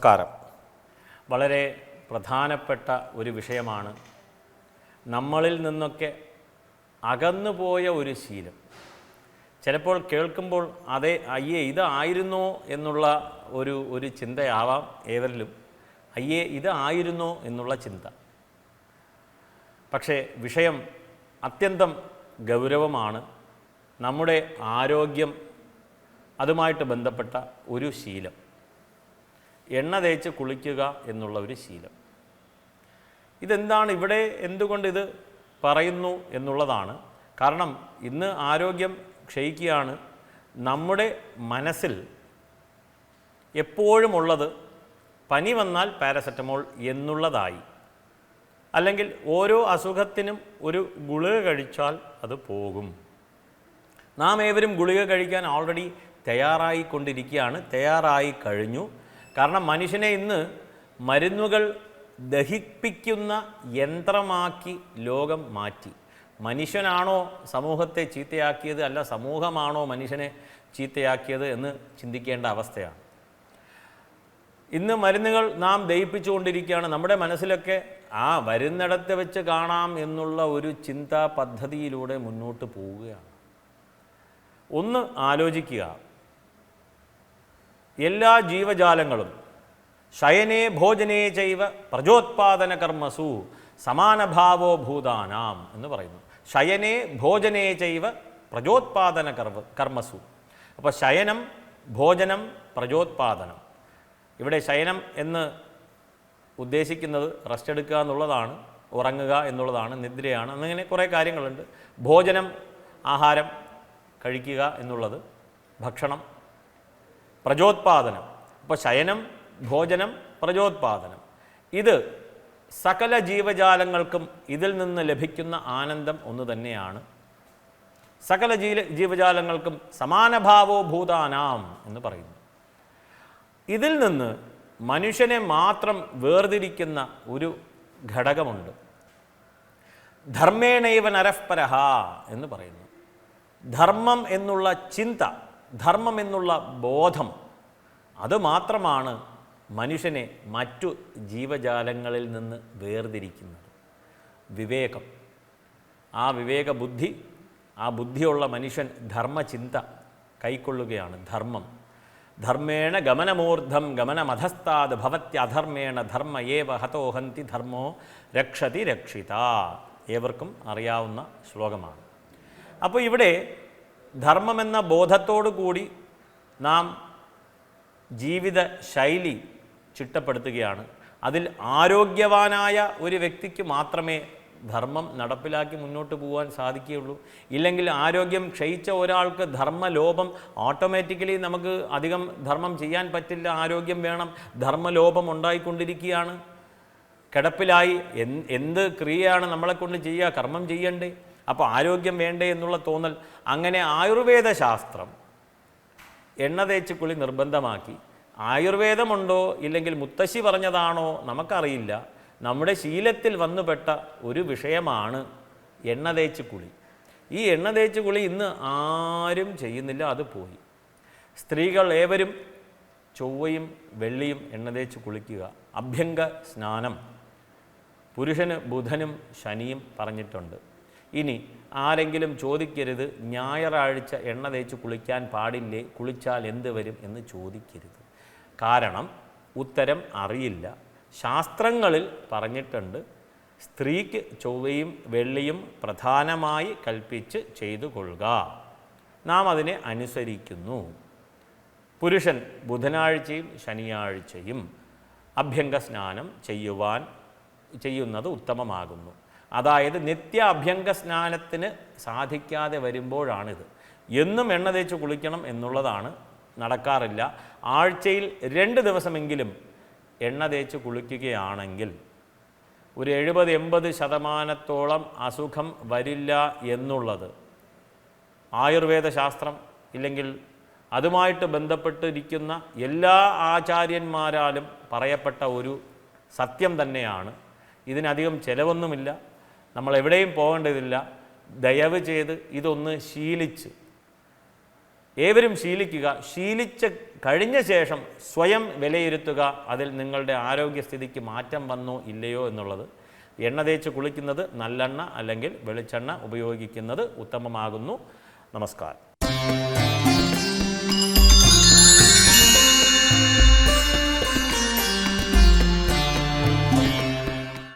നമസ്കാരം. വളരെ പ്രധാനപ്പെട്ട ഒരു വിഷയമാണ് നമ്മളിൽ നിന്നൊക്കെ അകന്നുപോയ ഒരു ശീലം. ചിലപ്പോൾ കേൾക്കുമ്പോൾ അയ്യേ ഇതായിരുന്നോ എന്നുള്ള ഒരു ചിന്തയാവാം ഏവരിലും. അയ്യേ ഇതായിരുന്നോ എന്നുള്ള ചിന്ത. പക്ഷേ വിഷയം അത്യന്തം ഗൗരവമാണ്. നമ്മുടെ ആരോഗ്യം, അതുമായിട്ട് ബന്ധപ്പെട്ട ഒരു ശീലം, എണ്ണ തേച്ച് കുളിക്കുക എന്നുള്ള ഒരു ശീലം. ഇതെന്താണ്, ഇവിടെ എന്തുകൊണ്ട് ഇത് പറയുന്നു എന്നുള്ളതാണ്. കാരണം ഇന്ന് ആരോഗ്യം ക്ഷയിക്കുകയാണ്. നമ്മുടെ മനസ്സിൽ എപ്പോഴും ഉള്ളത് പനി വന്നാൽ പാരസെറ്റമോൾ എന്നുള്ളതായി. അല്ലെങ്കിൽ ഓരോ അസുഖത്തിനും ഒരു ഗുളിക കഴിച്ചാൽ അത് പോകും. നാം ഏവരും ഗുളിക കഴിക്കാൻ ഓൾറെഡി തയ്യാറായി കഴിഞ്ഞു. കാരണം മനുഷ്യനെ ഇന്ന് മരുന്നുകൾ ദഹിപ്പിക്കുന്ന യന്ത്രമാക്കി ലോകം മാറ്റി. മനുഷ്യനാണോ സമൂഹത്തെ ചീത്തയാക്കിയത്, അല്ല സമൂഹമാണോ മനുഷ്യനെ ചീത്തയാക്കിയത് എന്ന് ചിന്തിക്കേണ്ട അവസ്ഥയാണ്. ഇന്ന് മരുന്നുകൾ നാം ദഹിപ്പിച്ചുകൊണ്ടിരിക്കുകയാണ്. നമ്മുടെ മനസ്സിലൊക്കെ വരുന്നിടത്ത് വെച്ച് കാണാം എന്നുള്ള ഒരു ചിന്താ പദ്ധതിയിലൂടെ മുന്നോട്ട് പോവുകയാണ്. ഒന്ന് ആലോചിക്കുക, എല്ലാ ജീവജാലങ്ങളും ശയനേ ഭോജനേ ചൈവ പ്രജോത്പാദന കർമ്മസു സമാനഭാവോ ഭൂതാനാം എന്ന് പറയുന്നു. ശയനേ ഭോജനേ ചൈവ പ്രജോത്പാദന കർമ്മസു. അപ്പോൾ ശയനം, ഭോജനം, പ്രജോത്പാദനം. ഇവിടെ ശയനം എന്ന് ഉദ്ദേശിക്കുന്നത് റെസ്റ്റ് എടുക്കുക എന്നുള്ളതാണ്, ഉറങ്ങുക എന്നുള്ളതാണ്, നിദ്രയാണ്, അങ്ങനെ കുറേ കാര്യങ്ങളുണ്ട്. ഭോജനം, ആഹാരം കഴിക്കുക എന്നുള്ളത്, ഭക്ഷണം. പ്രജോത്പാദനം, അപ്പോൾ ശയനം, ഭോജനം, പ്രജോത്പാദനം. ഇത് സകല ജീവജാലങ്ങൾക്കും ഇതിൽ നിന്ന് ലഭിക്കുന്ന ആനന്ദം ഒന്ന് തന്നെയാണ്. സകല ജീവജാലങ്ങൾക്കും സമാനഭാവോ ഭൂതാനാം എന്ന് പറയുന്നു. ഇതിൽ നിന്ന് മനുഷ്യനെ മാത്രം വേർതിരിക്കുന്ന ഒരു ഘടകമുണ്ട്. ധർമ്മേണൈവ നരഃപരഃ എന്ന് പറയുന്നു. ധർമ്മം എന്നുള്ള ചിന്ത, ധർമ്മം എന്നുള്ള ബോധം, അത് മാത്രമാണ് മനുഷ്യനെ മറ്റു ജീവജാലങ്ങളിൽ നിന്ന് വേർതിരിക്കുന്നത്. വിവേകം, ആ വിവേക ബുദ്ധി, ആ ബുദ്ധിയുള്ള മനുഷ്യൻ ധർമ്മചിന്ത കൈക്കൊള്ളുകയാണ്. ധർമ്മം. ധർമ്മേണ ഗമനമൂർധം ഗമനമധസ്താത് ഭവത്യധർമ്മേണ ധർമ്മ ഏവ ഹതോഹന്തി ധർമ്മോ രക്ഷതി രക്ഷിത. ഏവർക്കും അറിയാവുന്ന ശ്ലോകമാണ്. അപ്പോൾ ഇവിടെ ധർമ്മമെന്ന ബോധത്തോടു കൂടി നാം ജീവിത ശൈലി ചിട്ടപ്പെടുത്തുകയാണ്. അതിൽ ആരോഗ്യവാനായ ഒരു വ്യക്തിക്ക് മാത്രമേ ധർമ്മം നടപ്പിലാക്കി മുന്നോട്ട് പോകാൻ സാധിക്കുകയുള്ളൂ. ഇല്ലെങ്കിൽ ആരോഗ്യം ക്ഷയിച്ച ഒരാൾക്ക് ധർമ്മലോപം, ഓട്ടോമാറ്റിക്കലി നമുക്ക് അധികം ധർമ്മം ചെയ്യാൻ പറ്റില്ല. ആരോഗ്യം വേണം. ധർമ്മലോപം ഉണ്ടായിക്കൊണ്ടിരിക്കുകയാണ്. കിടപ്പിലായി എന്ത് ക്രിയയാണ് നമ്മളെക്കൊണ്ട് ചെയ്യുക? കർമ്മം ചെയ്യണ്ടേ? അപ്പോൾ ആരോഗ്യം വേണ്ടേ എന്നുള്ള തോന്നൽ. അങ്ങനെ ആയുർവേദ ശാസ്ത്രം എണ്ണ തേച്ച് കുളി നിർബന്ധമാക്കി. ആയുർവേദമുണ്ടോ ഇല്ലെങ്കിൽ മുത്തശ്ശി പറഞ്ഞതാണോ നമുക്കറിയില്ല. നമ്മുടെ ശീലത്തിൽ വന്നുപെട്ട ഒരു വിഷയമാണ് എണ്ണ തേച്ച് കുളി. ഈ എണ്ണ തേച്ച് കുളി ഇന്ന് ആരും ചെയ്യുന്നില്ല, അത് പോയി. സ്ത്രീകൾ ഏവരും ചൊവ്വയും വെള്ളിയും എണ്ണ തേച്ച് കുളിക്കുക. അഭ്യംഗ സ്നാനം. പുരുഷന് ബുധനും ശനിയും പറഞ്ഞിട്ടുണ്ട്. ഇനി ആരെങ്കിലും ചോദിക്കരുത്, ഞായറാഴ്ച എണ്ണ തേച്ച് കുളിക്കാൻ പാടില്ലേ, കുളിച്ചാൽ എന്ത് വരും എന്ന് ചോദിക്കരുത്. കാരണം ഉത്തരം അറിയില്ല. ശാസ്ത്രങ്ങളിൽ പറഞ്ഞിട്ടുണ്ട്, സ്ത്രീക്ക് ചൊവ്വയും വെള്ളിയും പ്രധാനമായി കൽപ്പിച്ച് ചെയ്തു കൊള്ളുക. നാം അതിനെ അനുസരിക്കുന്നു. പുരുഷൻ ബുധനാഴ്ചയും ശനിയാഴ്ചയും അഭ്യംഗ സ്നാനം ചെയ്യുന്നത് ഉത്തമമാകുന്നു. അതായത് നിത്യ അഭ്യംഗ സ്നാനത്തിന് സാധിക്കാതെ വരുമ്പോഴാണിത്. എന്നും എണ്ണ തേച്ച് കുളിക്കണം എന്നുള്ളതാണ് നടക്കാറില്ല. ആഴ്ചയിൽ 2 ദിവസമെങ്കിലും എണ്ണ തേച്ച് കുളിക്കുകയാണെങ്കിൽ ഒരു 70-80% അസുഖം വരില്ല എന്നുള്ളത് ആയുർവേദ ശാസ്ത്രം ഇല്ലെങ്കിൽ അതുമായിട്ട് ബന്ധപ്പെട്ടിരിക്കുന്ന എല്ലാ ആചാര്യന്മാരാലും പറയപ്പെട്ട ഒരു സത്യം തന്നെയാണ്. ഇതിനധികം ചിലവൊന്നുമില്ല. നമ്മൾ എവിടെയും പോകേണ്ടതില്ല. ദയവ് ചെയ്ത് ഇതൊന്ന് ശീലിച്ച് ഏവരും ശീലിക്കുക. ശീലിച്ച് കഴിഞ്ഞ ശേഷം സ്വയം വിലയിരുത്തുക, അതിൽ നിങ്ങളുടെ ആരോഗ്യസ്ഥിതിക്ക് മാറ്റം വന്നോ ഇല്ലയോ എന്നുള്ളത്. എണ്ണ തേച്ച് കുളിക്കുന്നത് നല്ലെണ്ണ അല്ലെങ്കിൽ വെളിച്ചെണ്ണ ഉപയോഗിക്കുന്നത് ഉത്തമമാകുന്നു. നമസ്കാരം.